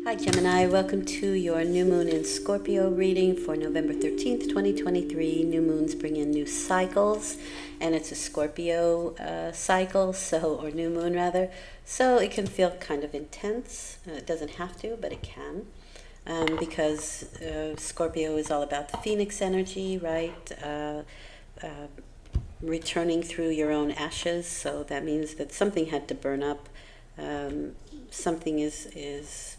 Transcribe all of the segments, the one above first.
Hi Gemini, welcome to your new moon in Scorpio reading for November 13th, 2023. New moons bring in new cycles, and it's a Scorpio cycle, or new moon rather, so it can feel kind of intense. It doesn't have to, but it can, because Scorpio is all about the phoenix energy, right? Returning through your own ashes, so that means that something had to burn up. Something is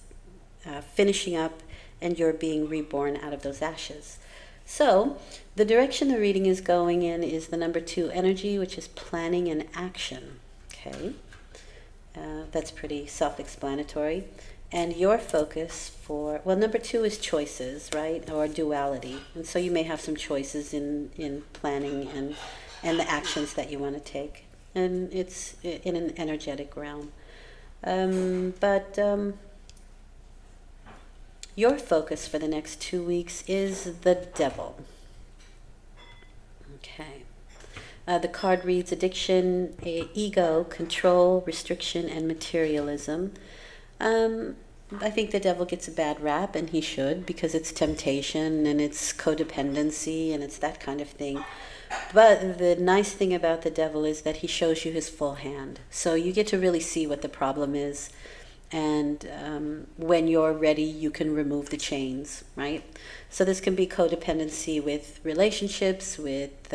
finishing up, and you're being reborn out of those ashes. So the direction the reading is going in is the number 2 energy, which is planning and action. Okay, that's pretty self-explanatory. And your focus for, well, number 2 is choices, right, or duality. And so you may have some choices in planning and the actions that you want to take. And it's in an energetic realm. Your focus for the next 2 weeks is the devil. Okay. The card reads addiction, ego, control, restriction, and materialism. I think the devil gets a bad rap, and he should, because it's temptation and it's codependency and it's that kind of thing. But the nice thing about the devil is that he shows you his full hand. So you get to really see what the problem is. And when you're ready, you can remove the chains, right? So this can be codependency with relationships, with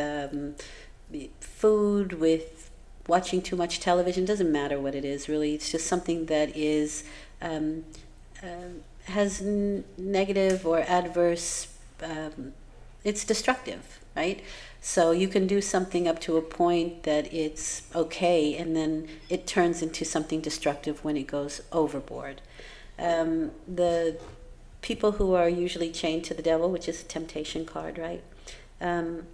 food, with watching too much television. Doesn't matter what it is, really. It's just something that is has negative or adverse. It's destructive, right? So you can do something up to a point that it's okay, and then it turns into something destructive when it goes overboard. The people who are usually chained to the devil, which is a temptation card, right? The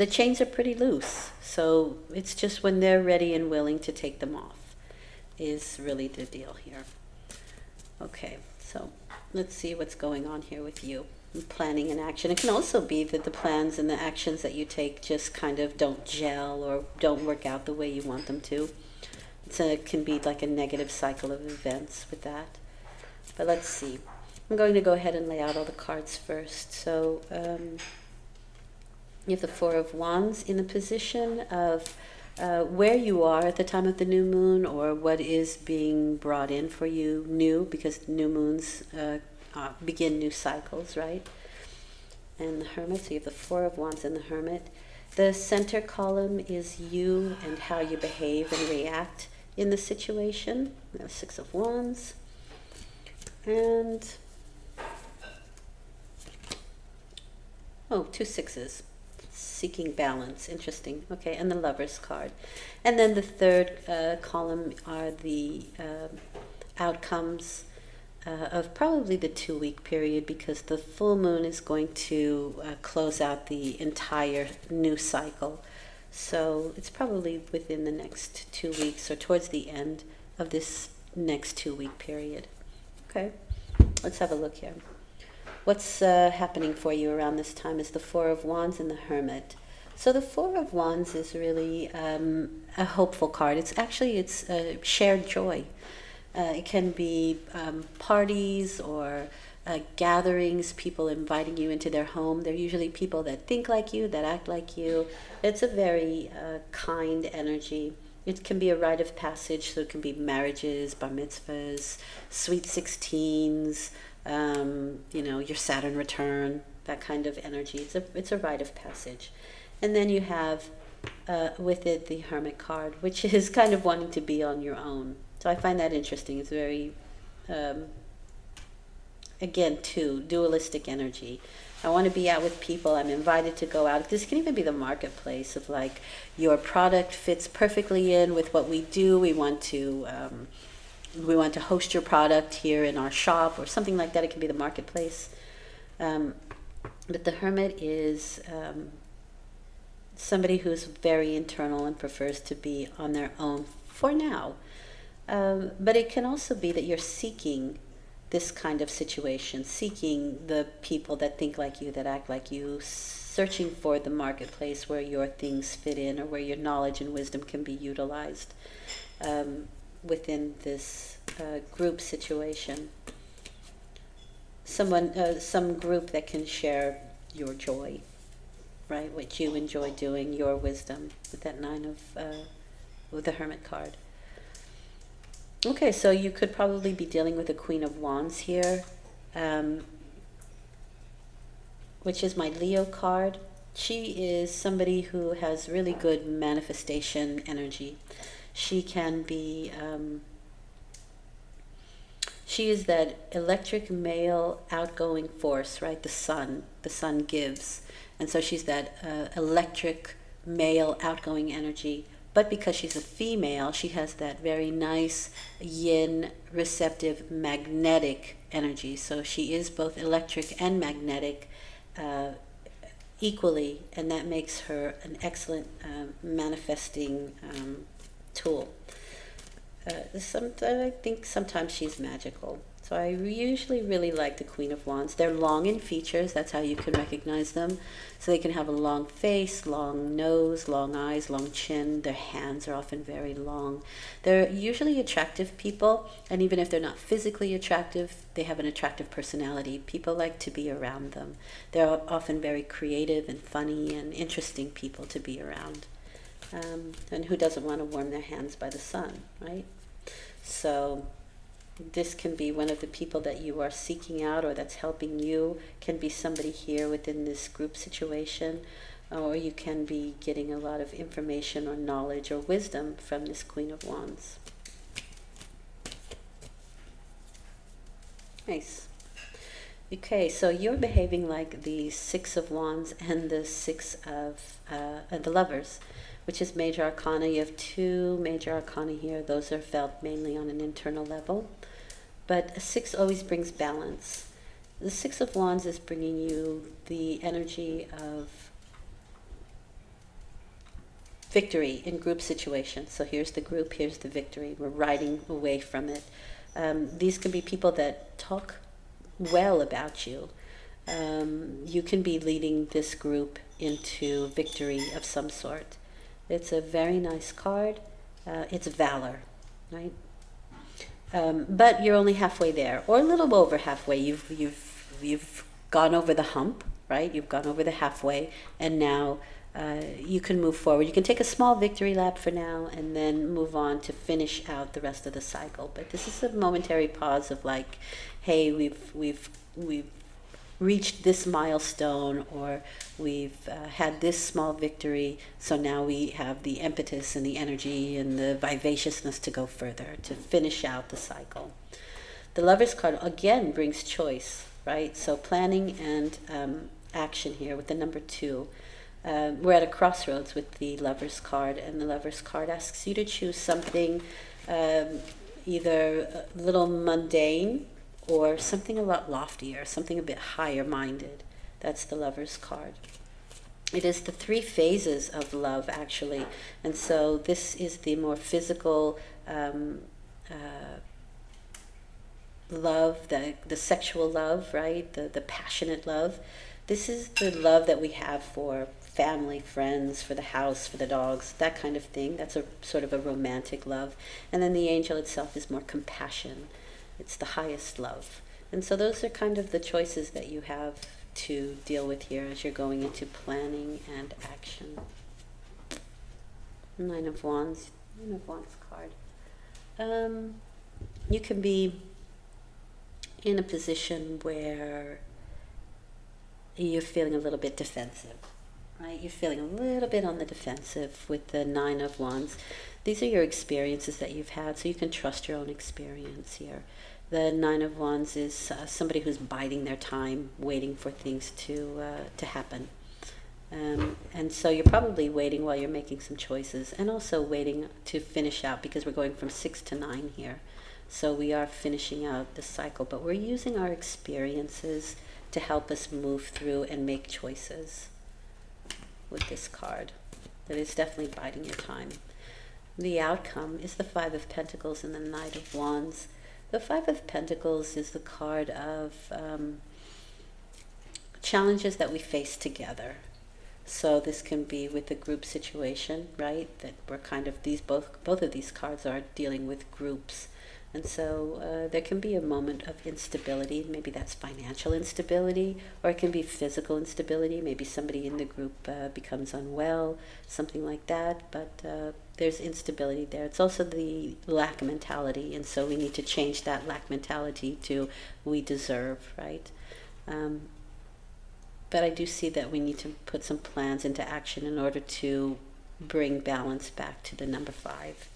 chains are pretty loose, so it's just when they're ready and willing to take them off is really the deal here. Okay, so let's see what's going on here with you. Planning and action. It can also be that the plans and the actions that you take just kind of don't gel or don't work out the way you want them to. It can be like a negative cycle of events with that. But let's see. I'm going to go ahead and lay out all the cards first. So you have the Four of Wands in the position of where you are at the time of the new moon, or what is being brought in for you new, because new moons begin new cycles, right? And the Hermit, so you have the Four of Wands and the Hermit. The center column is you and how you behave and react in the situation. We have Six of Wands. And, two sixes. Seeking balance. Interesting. Okay, and the Lover's card. And then the third column are the outcomes of probably the 2-week period, because the full moon is going to close out the entire new cycle. So it's probably within the next 2 weeks or towards the end of this next 2-week period. Okay, let's have a look here. What's happening for you around this time is the Four of Wands and the Hermit. So the Four of Wands is really a hopeful card. It's shared joy. It can be parties or gatherings, people inviting you into their home. They're usually people that think like you, that act like you. It's a very kind energy. It can be a rite of passage, so it can be marriages, bar mitzvahs, sweet 16s, your Saturn return, that kind of energy. It's a rite of passage. And then you have with it the Hermit card, which is kind of wanting to be on your own. So I find that interesting. It's very, again, dualistic energy. I want to be out with people. I'm invited to go out. This can even be the marketplace of like your product fits perfectly in with what we do. We want to host your product here in our shop or something like that. It can be the marketplace. But the Hermit is somebody who's very internal and prefers to be on their own for now. But it can also be that you're seeking this kind of situation, seeking the people that think like you, that act like you, searching for the marketplace where your things fit in, or where your knowledge and wisdom can be utilized within this group situation. Someone, some group that can share your joy, right? What you enjoy doing, your wisdom, with that with the Hermit card. Okay, so you could probably be dealing with the Queen of Wands here, which is my Leo card. She is somebody who has really good manifestation energy. She can be, she is that electric male outgoing force, right? The sun gives. And so she's that electric male outgoing energy. But because she's a female, she has that very nice yin, receptive, magnetic energy. So she is both electric and magnetic equally, and that makes her an excellent manifesting tool. I think sometimes she's magical. So I usually really like the Queen of Wands. They're long in features, that's how you can recognize them. So they can have a long face, long nose, long eyes, long chin. Their hands are often very long. They're usually attractive people, and even if they're not physically attractive, they have an attractive personality. People like to be around them. They're often very creative and funny and interesting people to be around. And who doesn't want to warm their hands by the sun, right? So this can be one of the people that you are seeking out, or that's helping you. Can be somebody here within this group situation, or you can be getting a lot of information or knowledge or wisdom from this Queen of Wands. Nice. Okay, so you're behaving like the Six of Wands and the Six of the Lovers, which is major arcana. You have two major arcana here. Those are felt mainly on an internal level. But a six always brings balance. The Six of Wands is bringing you the energy of victory in group situations. So here's the group, here's the victory. We're riding away from it. These can be people that talk well about you. You can be leading this group into victory of some sort. It's a very nice card. It's valor, right? But you're only halfway there, or a little over halfway. You've gone over the hump, right? You've gone over the halfway, and now you can move forward. You can take a small victory lap for now, and then move on to finish out the rest of the cycle. But this is a momentary pause of like, hey, we've reached this milestone, or we've had this small victory, so now we have the impetus and the energy and the vivaciousness to go further, to finish out the cycle. The Lover's card again brings choice, right? So planning and action here with the number 2. We're at a crossroads with the Lover's card, and the Lover's card asks you to choose something either a little mundane or something a lot loftier, something a bit higher minded. That's the Lover's card. It is the 3 phases of love, actually. And so this is the more physical love, the sexual love, right? The passionate love. This is the love that we have for family, friends, for the house, for the dogs, that kind of thing. That's a sort of a romantic love. And then the angel itself is more compassion. It's the highest love. And so those are kind of the choices that you have to deal with here as you're going into planning and action. 9 of Wands card. You can be in a position where you're feeling a little bit defensive, right? You're feeling a little bit on the defensive with the 9 of Wands. These are your experiences that you've had, so you can trust your own experience here. The 9 of Wands is somebody who's biding their time, waiting for things to happen. And so you're probably waiting while you're making some choices, and also waiting to finish out, because we're going from 6 to 9 here. So we are finishing out the cycle, but we're using our experiences to help us move through and make choices with this card. That is definitely biding your time. The outcome is the 5 of Pentacles and the Knight of Wands. The 5 of Pentacles is the card of challenges that we face together. So this can be with the group situation, right? That we're kind of both of these cards are dealing with groups. And so there can be a moment of instability. Maybe that's financial instability, or it can be physical instability. Maybe somebody in the group becomes unwell, something like that. But there's instability there. It's also the lack mentality. And so we need to change that lack mentality to we deserve, right? But I do see that we need to put some plans into action in order to bring balance back to the number 5.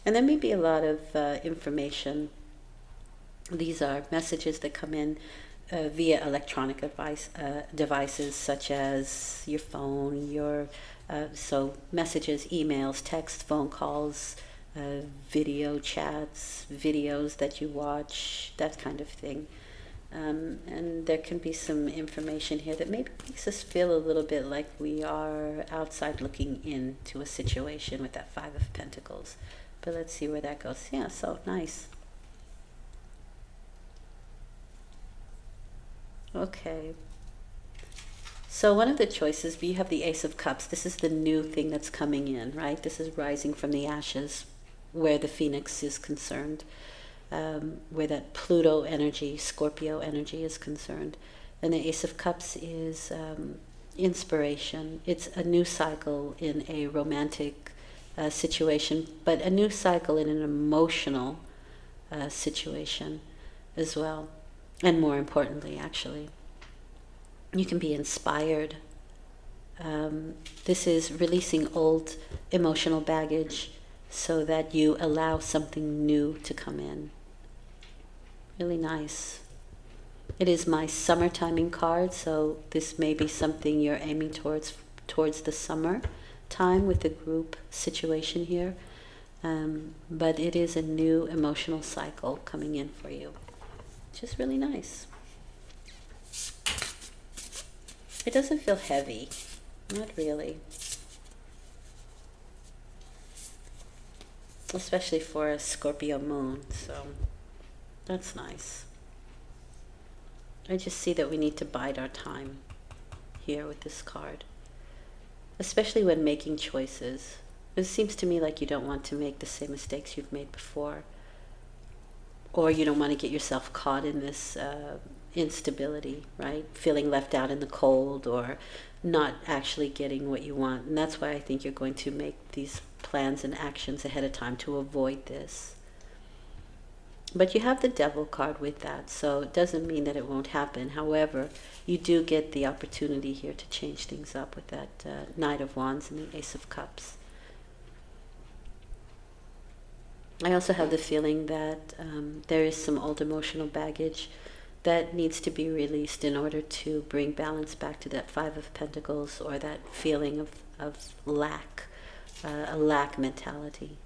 And there may be a lot of information. These are messages that come in via electronic devices such as your phone, so messages, emails, text, phone calls, video chats, videos that you watch, that kind of thing. And there can be some information here that maybe makes us feel a little bit like we are outside looking into a situation with that 5 of Pentacles. But let's see where that goes. Yeah, so nice. Okay. So one of the choices, you have the Ace of Cups. This is the new thing that's coming in, right? This is rising from the ashes where the Phoenix is concerned. Where that Pluto energy, Scorpio energy is concerned. And the Ace of Cups is inspiration. It's a new cycle in a romantic situation, but a new cycle in an emotional situation as well. And more importantly, actually, you can be inspired. This is releasing old emotional baggage so that you allow something new to come in. Really nice. It is my summer timing card, so this may be something you're aiming towards the summer time with the group situation here. But it is a new emotional cycle coming in for you. Just really nice. It doesn't feel heavy. Not really. Especially for a Scorpio moon, so that's nice. I just see that we need to bide our time here with this card, especially when making choices. It seems to me like you don't want to make the same mistakes you've made before, or you don't want to get yourself caught in this instability, right? Feeling left out in the cold or not actually getting what you want. And that's why I think you're going to make these plans and actions ahead of time to avoid this. But you have the Devil card with that, so it doesn't mean that it won't happen. However, you do get the opportunity here to change things up with that Knight of Wands and the Ace of Cups. I also have the feeling that there is some old emotional baggage that needs to be released in order to bring balance back to that 5 of Pentacles, or that feeling of lack, a lack mentality.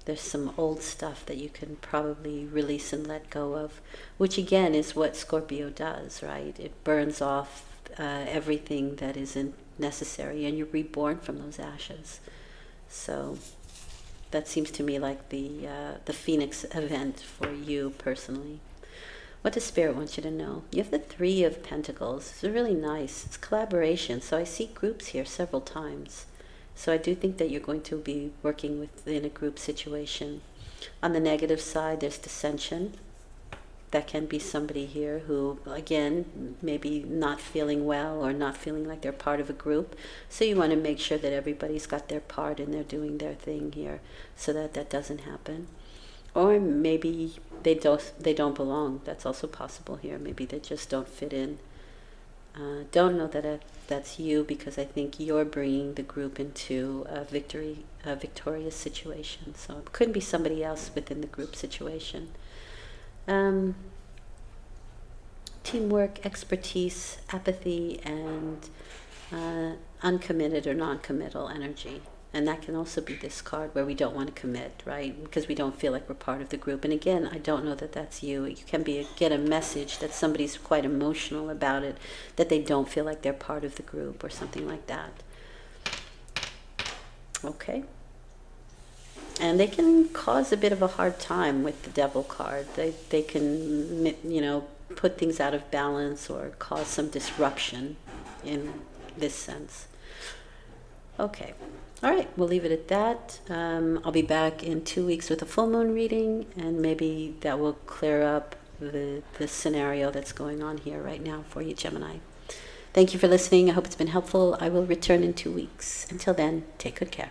There's some old stuff that you can probably release and let go of, which again is what Scorpio does, right? It burns off everything that isn't necessary, and you're reborn from those ashes. So that seems to me like the Phoenix event for you personally. What does Spirit want you to know? You have the 3 of Pentacles. It's really nice. It's collaboration. So I see groups here several times. So I do think that you're going to be working within a group situation. On the negative side, there's dissension. That can be somebody here who, again, maybe not feeling well or not feeling like they're part of a group. So you want to make sure that everybody's got their part and they're doing their thing here so that that doesn't happen. Or maybe they don't belong. That's also possible here. Maybe they just don't fit in. Don't know that that's you, because I think you're bringing the group into a victorious situation. So it could be somebody else within the group situation. Teamwork, expertise, apathy, and uncommitted or non-committal energy. And that can also be this card where we don't want to commit, right? Because we don't feel like we're part of the group. And again, I don't know that that's you. You can get a message that somebody's quite emotional about it, that they don't feel like they're part of the group or something like that. Okay. And they can cause a bit of a hard time with the Devil card. They can, put things out of balance or cause some disruption in this sense. Okay. All right, we'll leave it at that. I'll be back in 2 weeks with a full moon reading, and maybe that will clear up the scenario that's going on here right now for you, Gemini. Thank you for listening. I hope it's been helpful. I will return in 2 weeks. Until then, take good care.